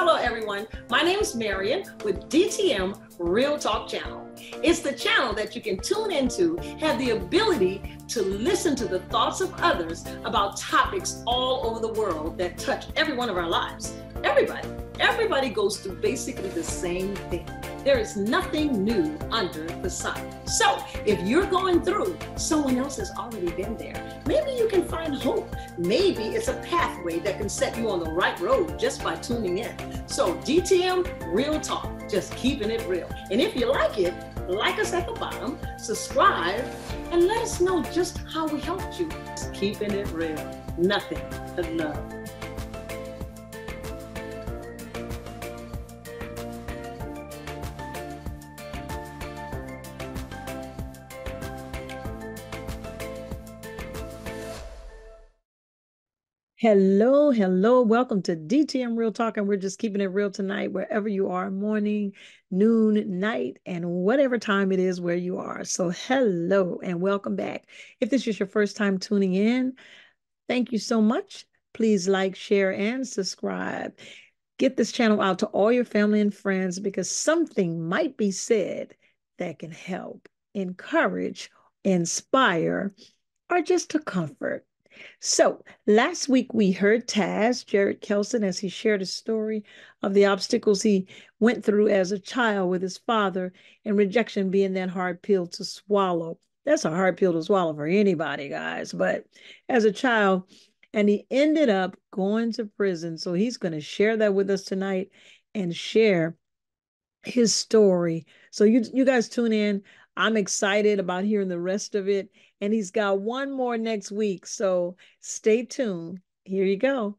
Hello, everyone. My name is Marion with DTM Real Talk Channel. It's the channel that you can tune into, have the ability to listen to the thoughts of others about topics all over the world that touch every one of our lives. Everybody goes through basically the same thing. There is nothing new under the sun. So if you're going through, someone else has already been there. Maybe you can find hope. Maybe it's a pathway that can set you on the right road just by tuning in. So DTM Real Talk, just keeping it real. And if you like it, like us at the bottom, subscribe, and let us know just how we helped you. Just keeping it real. Nothing but love. Hello. Welcome to DTM Real Talk, and we're just keeping it real tonight, wherever you are, morning, noon, night, and whatever time it is where you are. So hello and welcome back. If this is your first time tuning in, thank you so much. Please like, share, and subscribe. Get this channel out to all your family and friends because something might be said that can help, encourage, inspire, or just to comfort. So last week we heard Jerrid Kelson as he shared a story of the obstacles he went through as a child with his father, and rejection being that hard pill to swallow. That's a hard pill to swallow for anybody, guys, but as a child, and he ended up going to prison. So he's going to share that with us tonight and share his story. So you guys tune in. I'm excited about hearing the rest of it. And he's got one more next week. So stay tuned. Here you go.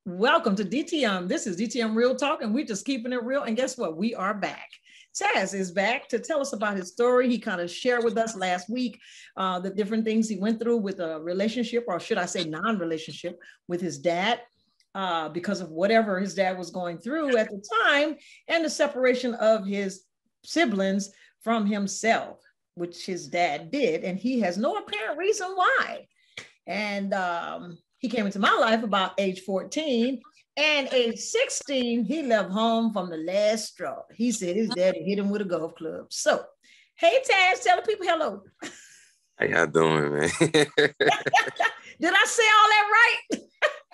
Welcome to DTM. This is DTM Real Talk, and we're just keeping it real. And guess what? We are back. Taz is back to tell us about his story. He kind of shared with us last week the different things he went through with a relationship, or should I say non-relationship, with his dad. Because of whatever his dad was going through at the time, and the separation of his siblings from himself, which his dad did, and he has no apparent reason why. And he came into my life about age 14, and age 16, he left home from the last straw. He said his daddy hit him with a golf club. So, hey, Taz, tell the people hello. How y'all doing, man? Did I say all that right?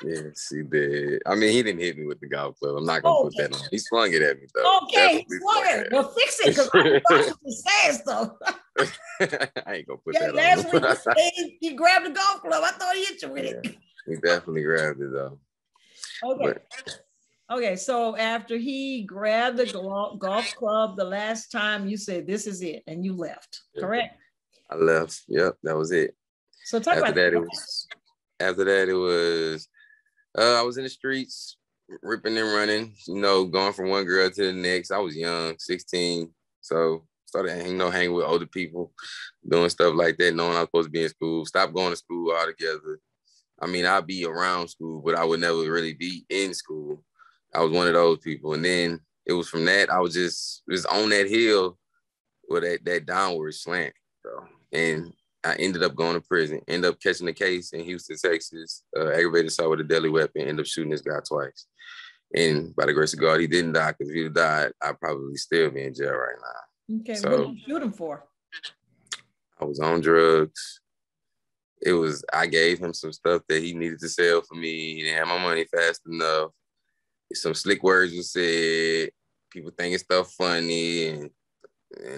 Yes, he did. I mean, he didn't hit me with the golf club. I'm not going to put that on. He swung it at me, though. Okay, swung it. Well, fix it, because I watched what it says, though. I ain't going to put that on. Last week, he grabbed the golf club. I thought he hit you with it. He definitely grabbed it, though. Okay. Okay, so after he grabbed the golf club the last time, you said, this is it, and you left, correct? I left. Yep, that was it. So talk about that. After that, it was... I was in the streets, ripping and running, going from one girl to the next. I was young, 16. So started hanging with older people, doing stuff like that, knowing I was supposed to be in school. Stopped going to school altogether. I mean, I'd be around school, but I would never really be in school. I was one of those people. And then it was from that, I was just on that hill with that downward slant. So, and I ended up going to prison, ended up catching a case in Houston, Texas, aggravated assault with a deadly weapon, ended up shooting this guy twice. And by the grace of God, he didn't die, because if he'd died, I'd probably still be in jail right now. Okay, so, what did you shoot him for? I was on drugs. I gave him some stuff that he needed to sell for me. He didn't have my money fast enough. Some slick words were said. People thinking stuff funny, and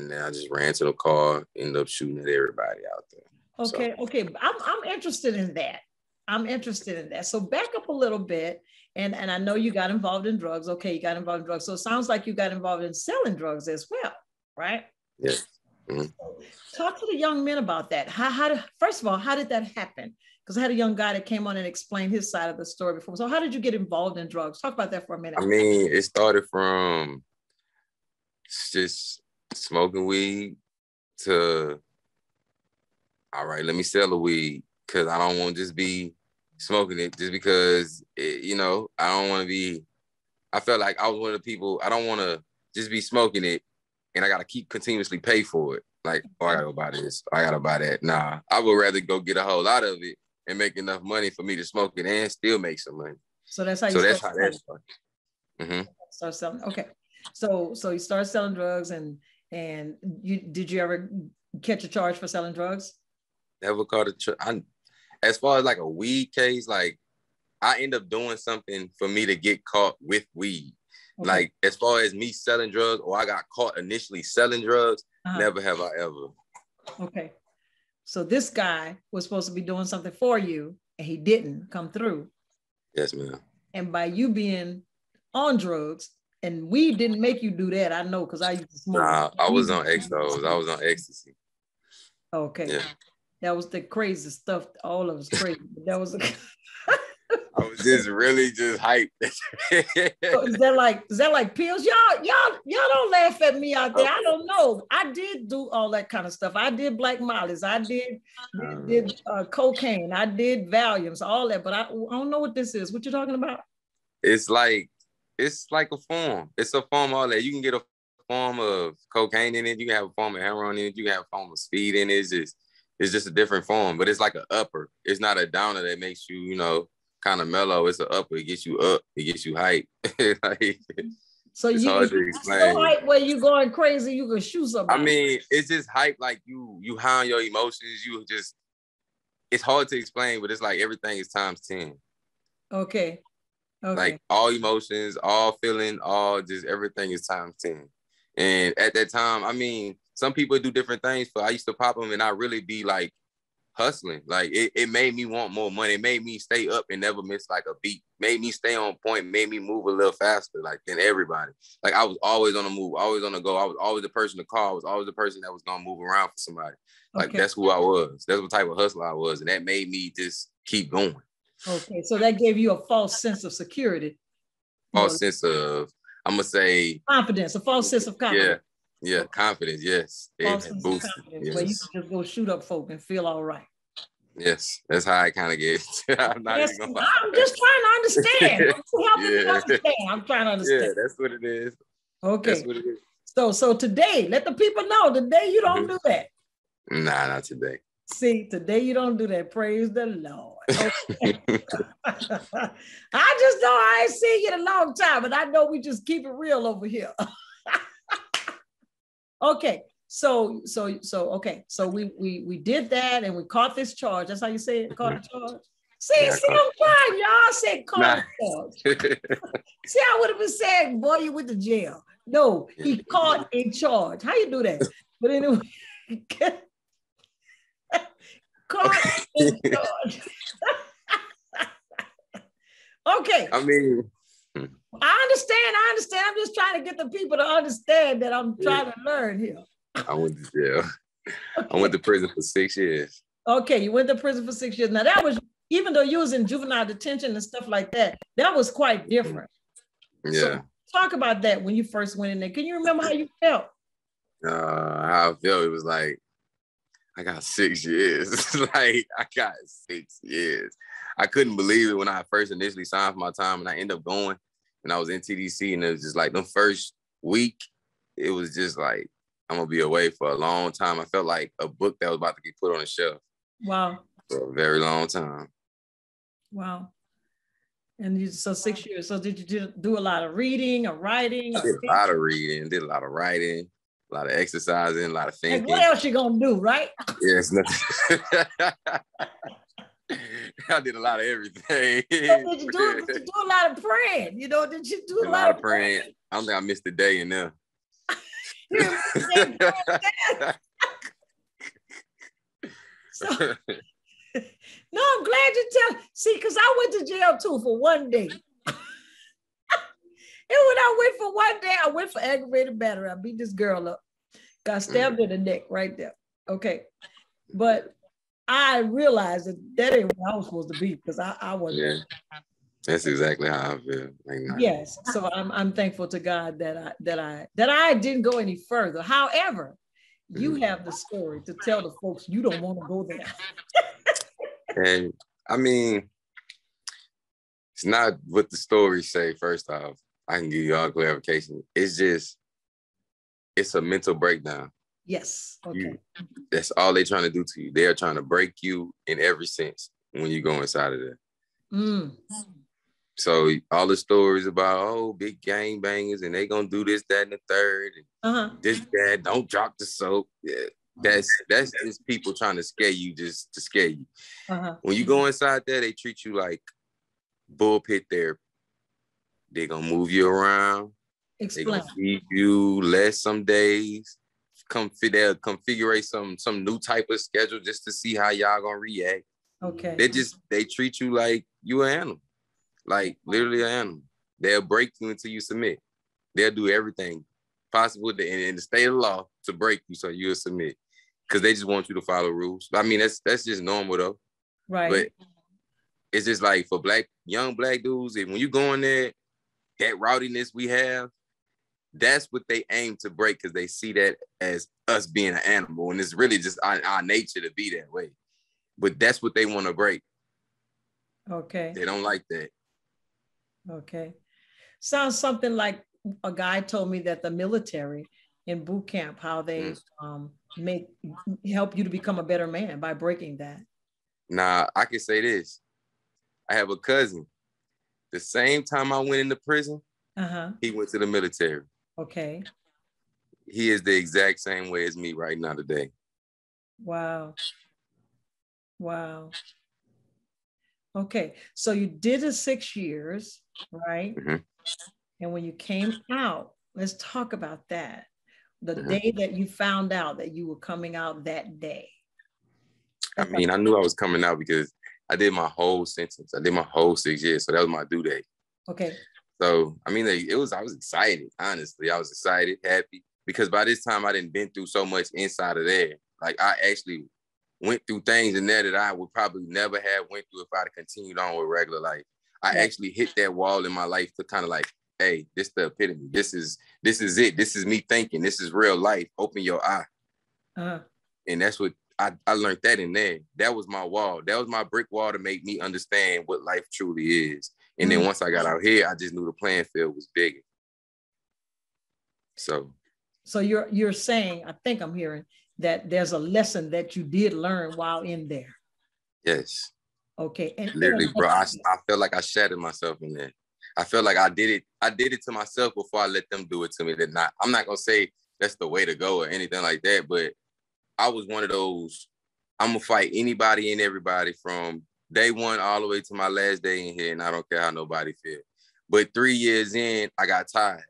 then I just ran to the car, ended up shooting at everybody out there. Okay. I'm interested in that. So back up a little bit, and I know you got involved in drugs. Okay, you got involved in drugs. So it sounds like you got involved in selling drugs as well, right? Yes. Mm-hmm. So talk to the young men about that. First of all, how did that happen? Because I had a young guy that came on and explained his side of the story before. So how did you get involved in drugs? Talk about that for a minute. I mean, it started from just smoking weed to, all right, let me sell the weed, because I don't want to just be smoking it just because, I don't want to be, I felt like I was one of the people, I don't want to just be smoking it and I got to keep continuously pay for it. Like, I got to go buy this, I got to buy that. Nah, I would rather go get a whole lot of it and make enough money for me to smoke it and still make some money. So that's how that started. Mm-hmm. Start selling. Okay. So you start selling drugs, and did you ever catch a charge for selling drugs? Never caught as far as like a weed case, like I end up doing something for me to get caught with weed. Okay. Like as far as me selling drugs, or I got caught initially selling drugs, never have I ever. Okay. So this guy was supposed to be doing something for you, and he didn't come through. Yes, ma'am. And by you being on drugs, and weed didn't make you do that, I know, because I used to smoke. Nah, I was on exos. I was on ecstasy. Okay. Yeah. That was the craziest stuff. All of us crazy. But that was I was just really just hyped. So is that like pills? Y'all don't laugh at me out there. I don't know. I did do all that kind of stuff. I did Black Mollies. I did cocaine. I did Valiums, all that. But I don't know what this is. What you talking about? It's like a form. It's a form of all that. You can get a form of cocaine in it. You can have a form of heroin in it. You can have a form of speed in it. It's just a different form. But it's like an upper. It's not a downer that makes you, you know, kind of mellow. It's an upper. It gets you up. It gets you hype. Like, so it's hard to explain. So hype where you going crazy, you can shoot somebody. I mean, it's just hype. Like you high on your emotions. You just, it's hard to explain, but it's like everything is times 10. Okay. Like all emotions, all feeling, all just everything is times 10. And at that time, I mean, some people do different things. But I used to pop them and I really be like hustling. Like it made me want more money. It made me stay up and never miss like a beat. Made me stay on point. Made me move a little faster like than everybody. Like I was always on the move, always on the go. I was always the person to call. I was always the person that was gonna move around for somebody. Like that's who I was. That's what type of hustler I was. And that made me just keep going. Okay, so that gave you a false sense of security. False sense of, I'm gonna say confidence, a false sense of confidence. Yeah, confidence, yes. False sense of confidence, yes. Where you can just go shoot up folk and feel all right. Yes, that's how I kind of get. I'm just trying to understand. I'm trying to understand. Yeah, that's what it is. Okay. That's what it is. So today, let the people know, today you don't do that. Nah, not today. See, today you don't do that. Praise the Lord. Okay. I just know I ain't seen you in a long time, but I know we just keep it real over here. Okay. So we did that and we caught this charge. That's how you say it, caught a charge. See, I'm trying, y'all. I said caught a charge. See, I would have been saying, boy, you went to jail. No, he caught a charge. How you do that? But anyway, caught a charge. Okay. I mean, I understand. I'm just trying to get the people to understand that I'm trying to learn here. I went to jail. Okay. I went to prison for 6 years. Okay, you went to prison for 6 years. Now that was, even though you was in juvenile detention and stuff like that, that was quite different. Yeah. So talk about that when you first went in there. Can you remember how you felt? How I felt, it was like, I got 6 years. Like, I got 6 years. I couldn't believe it when I first initially signed for my time and I ended up going and I was in TDC and it was just like the first week, it was just like, I'm going to be away for a long time. I felt like a book that was about to get put on a shelf. Wow. For a very long time. Wow. And so 6 years. So did you do a lot of reading or writing? I did a lot of reading, did a lot of writing, a lot of exercising, a lot of thinking. Like what else you going to do, right? Yes. I did a lot of everything. So did you do a lot of praying? You know, did you do a lot of praying? I don't think I missed a day in there. So, no, I'm glad you tell. See, because I went to jail too for one day. And when I went for one day, I went for aggravated battery. I beat this girl up. Got stabbed in the neck right there. Okay. But I realized that ain't where I was supposed to be because I wasn't. Yeah. That's exactly how I feel. Like, yes. So I'm thankful to God that I didn't go any further. However, you have the story to tell the folks you don't want to go there. And I mean, it's not what the stories say. First off, I can give you all clarification. It's a mental breakdown. Yes. Okay. That's all they're trying to do to you. They are trying to break you in every sense when you go inside of there. So all the stories about, oh, big gang bangers and they gonna do this, that, and the third, and this, that, don't drop the soap. Yeah, that's just people trying to scare you just to scare you. When you go inside there, they treat you like bullpit therapy. They're gonna move you around. They're gonna feed you less some days. They'll configure some new type of schedule just to see how y'all gonna react. Okay. They treat you like you an animal. Like literally an animal. They'll break you until you submit. They'll do everything possible in the state of law to break you so you'll submit. Because they just want you to follow rules. I mean, that's just normal though. Right. But it's just like for young black dudes, and when you go in there, that rowdiness we have, that's what they aim to break because they see that as us being an animal. And it's really just our nature to be that way. But that's what they want to break. Okay. They don't like that. Okay. Sounds something like a guy told me that the military in boot camp, how they help you to become a better man by breaking that. Nah, I can say this. I have a cousin. The same time I went into prison, he went to the military. Okay. He is the exact same way as me right now today. Wow. Wow. Okay. So you did it 6 years, right? And when you came out, let's talk about that. The day that you found out that you were coming out that day. I mean, I knew I was coming out because I did my whole sentence. I did my whole 6 years. So that was my due date. Okay. So, I mean, I was excited, honestly. I was excited, happy, because by this time I didn't been through so much inside of there. Like I actually went through things in there that I would probably never have went through if I'd continued on with regular life. I actually hit that wall in my life to kind of like, hey, this is the epitome. This is it. This is me thinking. This is real life. Open your eye. And that's what I learned that in there. That was my wall. That was my brick wall to make me understand what life truly is. And then once I got out here, I just knew the playing field was bigger. So you're saying, I think I'm hearing that there's a lesson that you did learn while in there. Yes. Okay. And literally, bro, I felt like I shattered myself in there. I felt like I did it to myself before I let them do it to me. I'm not gonna say that's the way to go or anything like that, but I was one of those, I'm gonna fight anybody and everybody from day one all the way to my last day in here, and I don't care how nobody feels. But 3 years in, I got tired.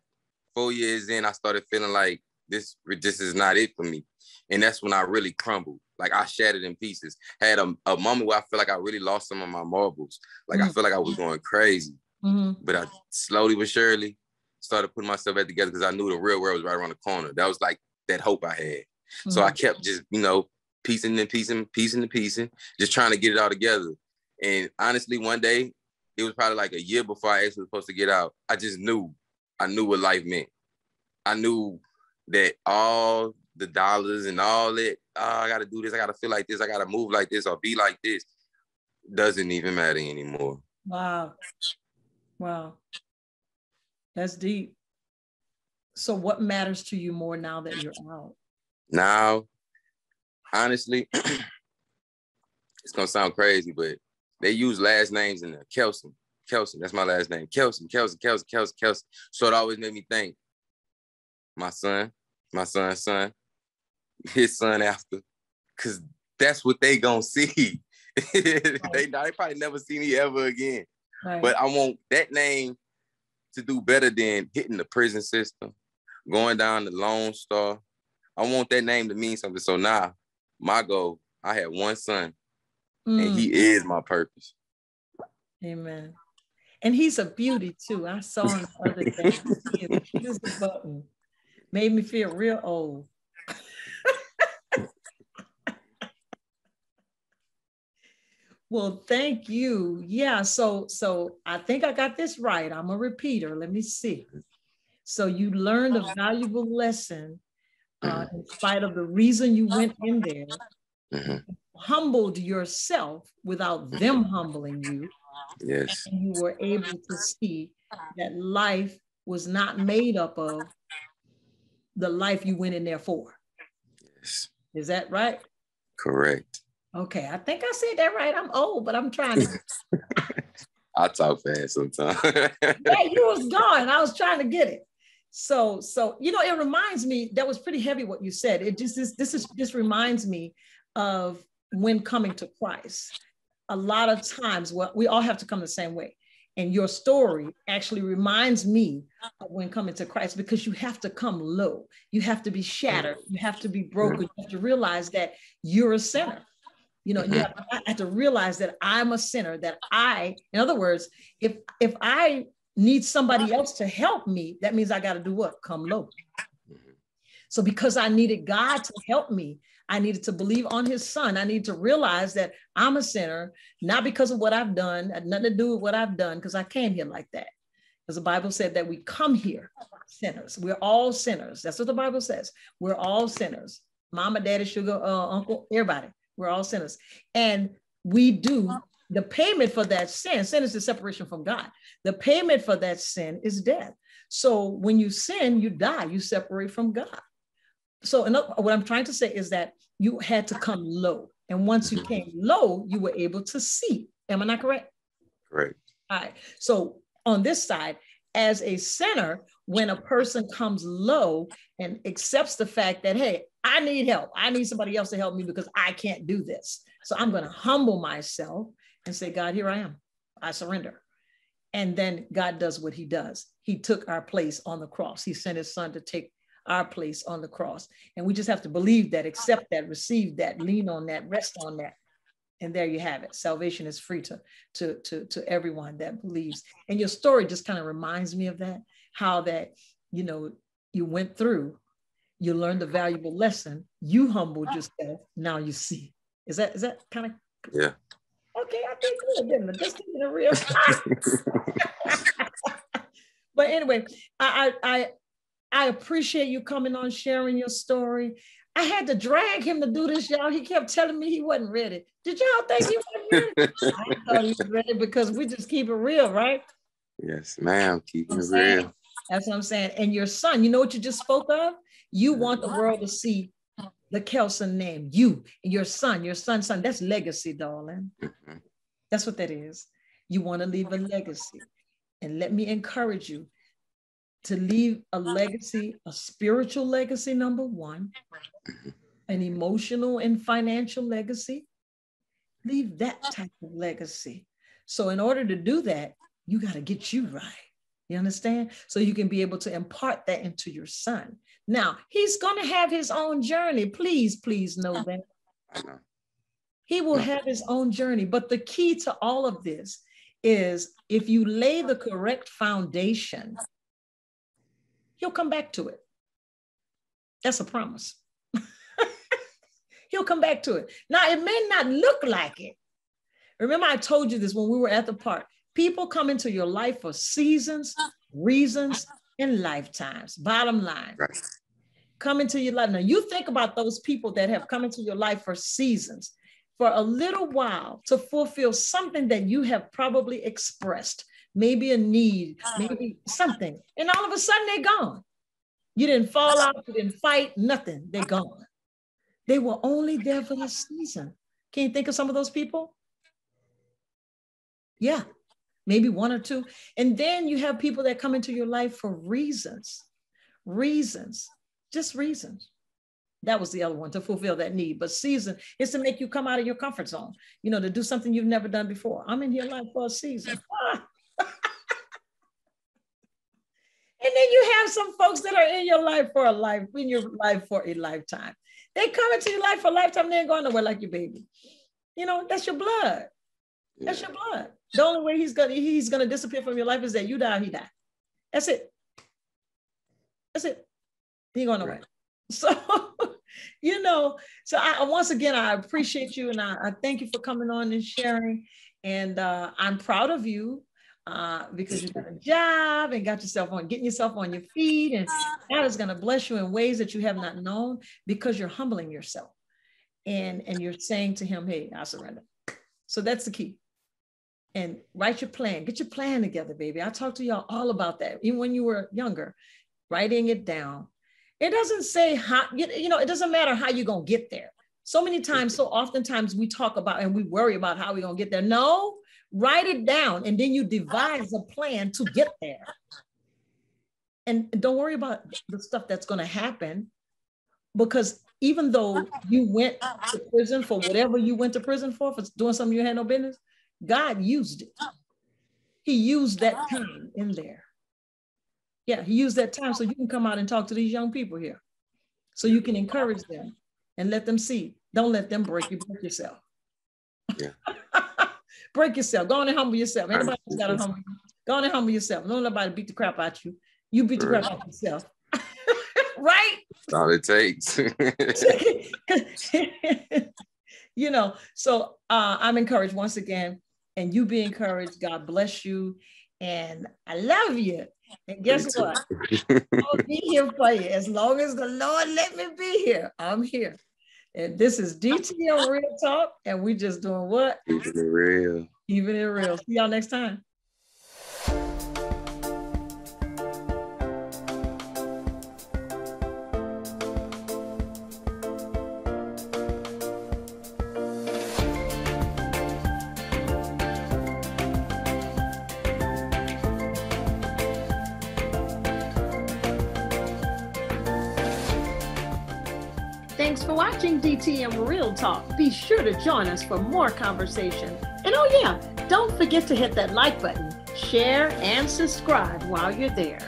4 years in, I started feeling like this is not it for me. And that's when I really crumbled. Like I shattered in pieces. Had a moment where I feel like I really lost some of my marbles. Like I feel like I was going crazy. But I slowly but surely started putting myself back together because I knew the real world was right around the corner. That was like that hope I had. So I kept just, piecing, just trying to get it all together. And honestly, one day, it was probably like a year before I actually was supposed to get out. I just knew. I knew what life meant. I knew that all the dollars and all that, I got to do this, I got to feel like this, I got to move like this or be like this, doesn't even matter anymore. Wow. That's deep. So what matters to you more now that you're out? Now, honestly, it's going to sound crazy, but they use last names in there. Kelson, that's my last name. Kelson. So it always made me think, my son's son, his son after, because that's what they gonna see. They probably never see me ever again. Right. But I want that name to do better than hitting the prison system, going down the Lone Star. I want that name to mean something. So now, my goal, I have one son, and he is my purpose. Amen. And he's a beauty too. I saw him the other day. He is cute as a button. Made me feel real old. Well, thank you. Yeah, so I think I got this right. I'm a repeater. Let me see. So you learned a valuable lesson in spite of the reason you went in there. Humbled yourself without them humbling you. Yes. And you were able to see that life was not made up of the life you went in there for. Yes. Is that right? Correct. Okay, I think I said that right. I'm old, but I'm trying to. I talk fast sometimes. Yeah, you was gone. I was trying to get it. So, it reminds me, that was pretty heavy what you said. It this reminds me of when coming to Christ. A lot of times, well, we all have to come the same way. And your story actually reminds me of when coming to Christ, because you have to come low. You have to be shattered. You have to be broken. You have to realize that you're a sinner. You have to realize that I'm a sinner, in other words, if I need somebody else to help me, that means I got to do what? Come low. So because I needed God to help me, I needed to believe on his son. I need to realize that I'm a sinner, not because of what I've done, had nothing to do with what I've done, because I came here like that. Because the Bible said that we come here sinners. We're all sinners. That's what the Bible says. We're all sinners. Mama, daddy, sugar, uncle, everybody. We're all sinners. And we do the payment for that sin. Sin is the separation from God. The payment for that sin is death. So when you sin, you die. You separate from God. So what I'm trying to say is that you had to come low. And once you came low, you were able to see. Am I not correct? Correct. All right. So on this side, as a sinner, when a person comes low and accepts the fact that, hey, I need help. I need somebody else to help me because I can't do this. So I'm going to humble myself and say, God, here I am. I surrender. And then God does what he does. He took our place on the cross. He sent his son to take our place on the cross. And we just have to believe that, accept that, receive that, lean on that, rest on that. And there you have it. Salvation is free to everyone that believes. And your story just kind of reminds me of that, how that, you went through, you learned a valuable lesson, you humbled yourself, now you see. Is that kind of? Yeah. Okay, I think good, didn't I? Just keeping it real. But anyway, I appreciate you coming on, sharing your story. I had to drag him to do this, y'all. He kept telling me he wasn't ready. Did y'all think he wasn't ready? I thought he was ready because we just keep it real, right? Yes, ma'am. Keeping it real. That's what I'm saying. And your son, you know what you just spoke of? You want the world to see the Kelson name, you and your son, son. That's legacy, darling. That's what that is. You want to leave a legacy. And let me encourage you to leave a legacy, a spiritual legacy, number one, an emotional and financial legacy. Leave that type of legacy. So in order to do that, you got to get you right. You understand? So you can be able to impart that into your son. Now, he's going to have his own journey. Please know that. I know. He will have his own journey. But the key to all of this is if you lay the correct foundation, he'll come back to it. That's a promise. He'll come back to it. Now, it may not look like it. Remember, I told you this when we were at the park. People come into your life for seasons, reasons, and lifetimes. Bottom line. Right. Come into your life. Now, you think about those people that have come into your life for seasons, for a little while, to fulfill something that you have probably expressed, maybe a need, maybe something. And all of a sudden, they're gone. You didn't fall out, you didn't fight, nothing. They're gone. They were only there for the season. Can you think of some of those people? Yeah, maybe one or two. And then you have people that come into your life for reasons, just reasons. That was the other one, to fulfill that need. But season is to make you come out of your comfort zone, to do something you've never done before. I'm in your life for a season. And then you have some folks that are in your life for a lifetime. They come into your life for a lifetime, they ain't going nowhere like your baby. That's your blood. That's your blood. The only way he's gonna disappear from your life is that you die, he die. That's it. He ain't going nowhere. Right. So, once again, I appreciate you and I thank you for coming on and sharing. And I'm proud of you because you got a job and getting yourself on your feet. And God is going to bless you in ways that you have not known because you're humbling yourself. And you're saying to him, hey, I surrender. So that's the key. And write your plan. Get your plan together, baby. I talked to y'all all about that. Even when you were younger, writing it down. It doesn't say how, it doesn't matter how you're going to get there. So oftentimes we talk about and we worry about how we're going to get there. No, Write it down, and then you devise a plan to get there. And don't worry about the stuff that's going to happen, because even though you went to prison for whatever you went to prison for doing something you had no business, God used it. He used that time in there. Yeah, he used that time so you can come out and talk to these young people here. So you can encourage them and let them see. Don't let them break you. Break yourself. Yeah. Break yourself. Go on and humble yourself. Everybody got to humble you. Go on and humble yourself. Don't let nobody beat the crap out you. You beat the crap out yourself. Right? That's all it takes. You know, so I'm encouraged once again, and you be encouraged. God bless you. And I love you. And guess what? I'll be here for you. As long as the Lord let me be here, I'm here. And this is DTM Real Talk. And we just doing what? Keeping it real. Keeping it real. See y'all next time. Thanks for watching DTM Real Talk. Be sure to join us for more conversation. And oh yeah, don't forget to hit that like button, share, and subscribe while you're there.